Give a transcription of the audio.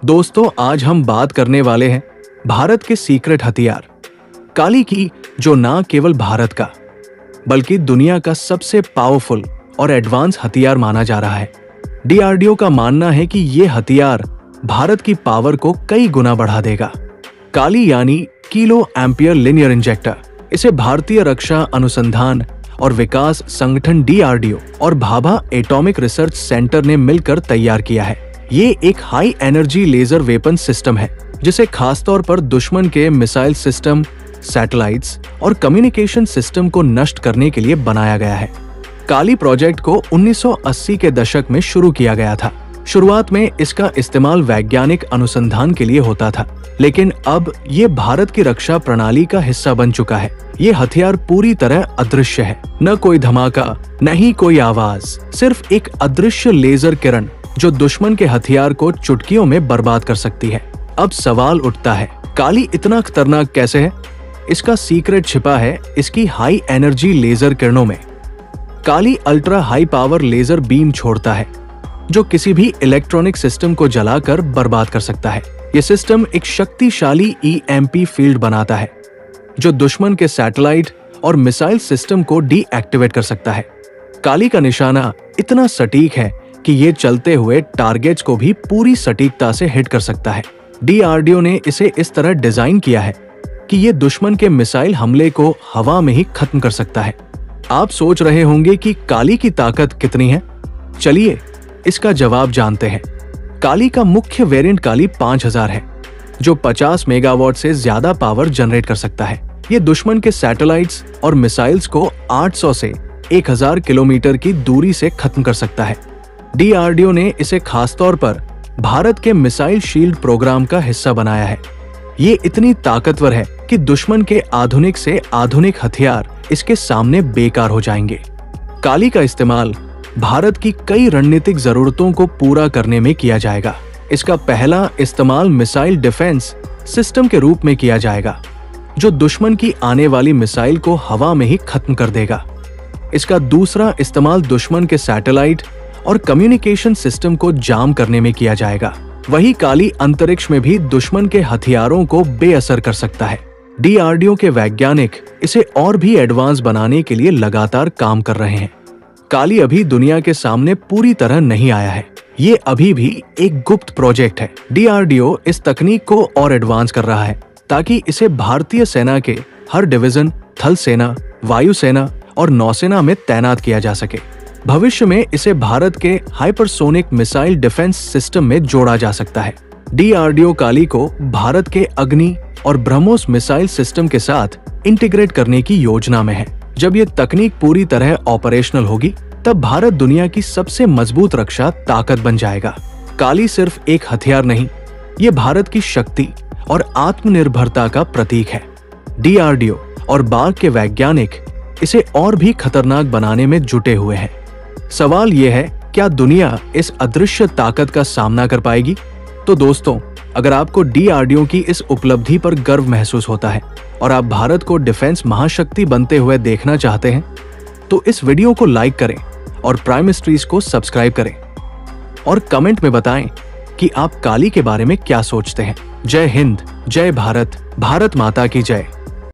दोस्तों, आज हम बात करने वाले हैं भारत के सीक्रेट हथियार काली की, जो न केवल भारत का बल्कि दुनिया का सबसे पावरफुल और एडवांस हथियार माना जा रहा है। डीआरडीओ का मानना है कि ये हथियार भारत की पावर को कई गुना बढ़ा देगा। काली यानी किलो एम्पियर लिनियर इंजेक्टर, इसे भारतीय रक्षा अनुसंधान और विकास संगठन डीआरडीओ और भाभा एटॉमिक रिसर्च सेंटर ने मिलकर तैयार किया है। ये एक high energy laser weapon system है जिसे खासतौर पर दुश्मन के मिसाइल सिस्टम, सैटेलाइट्स और कम्युनिकेशन सिस्टम को नष्ट करने के लिए बनाया गया है। काली प्रोजेक्ट को 1980 के दशक में शुरू किया गया था। शुरुआत में इसका इस्तेमाल वैज्ञानिक अनुसंधान के लिए होता था, लेकिन अब ये भारत की रक्षा प्रणाली का हिस्सा बन चुका है। ये हथियार पूरी तरह अदृश्य है, न कोई धमाका, न ही कोई आवाज, सिर्फ एक अदृश्य लेजर किरण जो दुश्मन के हथियार को चुटकियों में बर्बाद कर सकती है। अब सवाल उठता है, काली इतना खतरनाक कैसे है? इसका सीक्रेट छिपा है इसकी हाई एनर्जी लेजर किरणों में। काली ultra high power laser beam छोड़ता है जो किसी भी इलेक्ट्रॉनिक सिस्टम को जलाकर बर्बाद कर सकता है। यह सिस्टम एक शक्तिशाली ईएमपी फील्ड बनाता है जो दुश्मन के सैटेलाइट और मिसाइल सिस्टम को डीएक्टिवेट कर सकता है। काली का निशाना इतना सटीक है कि ये चलते हुए टारगेट्स को भी पूरी सटीकता से हिट कर सकता है। डीआरडीओ ने इसे इस तरह डिजाइन किया है कि ये दुश्मन के मिसाइल हमले को हवा में ही खत्म कर सकता है। आप सोच रहे होंगे कि काली की ताकत कितनी है? चलिए इसका जवाब जानते हैं। काली का मुख्य वेरिएंट काली 5000 है, जो 50 मेगावाट से ज्यादा पावर जनरेट कर सकता है। ये दुश्मन के सैटेलाइट्स और मिसाइल्स को 800 से 1000 किलोमीटर की दूरी से खत्म कर सकता है। डीआरडीओ ने इसे खासतौर पर भारत के मिसाइल शील्ड प्रोग्राम का हिस्सा बनाया है। ये इतनी ताकतवर है कि दुश्मन के आधुनिक से आधुनिक हथियार इसके सामने बेकार हो जाएंगे। काली का इस्तेमाल भारत की कई रणनीतिक जरूरतों को पूरा करने में किया जाएगा। इसका पहला इस्तेमाल मिसाइल डिफेंस सिस्टम के रूप में किया जाएगा, जो दुश्मन की आने वाली मिसाइल को हवा में ही खत्म कर देगा। इसका दूसरा इस्तेमाल दुश्मन के सैटेलाइट और कम्युनिकेशन सिस्टम को जाम करने में किया जाएगा। वही काली अंतरिक्ष में भी दुश्मन के हथियारों को बेअसर कर सकता है। डीआरडीओ के वैज्ञानिक इसे और भी एडवांस बनाने के लिए लगातार काम कर रहे हैं। काली अभी दुनिया के सामने पूरी तरह नहीं आया है। ये अभी भी एक गुप्त प्रोजेक्ट है। डीआरडीओ इस तकनीक को और एडवांस कर रहा है ताकि इसे भारतीय सेना के हर डिवीजन, थल सेना, वायुसेना और नौसेना में तैनात किया जा सके। भविष्य में इसे भारत के हाइपरसोनिक मिसाइल डिफेंस सिस्टम में जोड़ा जा सकता है। डीआरडीओ काली को भारत के अग्नि और ब्रह्मोस मिसाइल सिस्टम के साथ इंटीग्रेट करने की योजना में है। जब ये तकनीक पूरी तरह ऑपरेशनल होगी, तब भारत दुनिया की सबसे मजबूत रक्षा ताकत बन जाएगा। काली सिर्फ एक हथियार नहीं, ये भारत की शक्ति और आत्मनिर्भरता का प्रतीक है। डीआरडीओ और बाग के वैज्ञानिक इसे और भी खतरनाक बनाने में जुटे हुए हैं। सवाल ये है, क्या दुनिया इस अदृश्य ताकत का सामना कर पाएगी? तो दोस्तों, अगर आपको डीआरडीओ की इस उपलब्धि पर गर्व महसूस होता है और आप भारत को डिफेंस महाशक्ति बनते हुए देखना चाहते हैं, तो इस वीडियो को लाइक करें और प्राइम मिस्ट्रीज को सब्सक्राइब करें और कमेंट में बताएं कि आप काली के बारे में क्या सोचते हैं। जय हिंद, जय भारत, भारत माता की जय।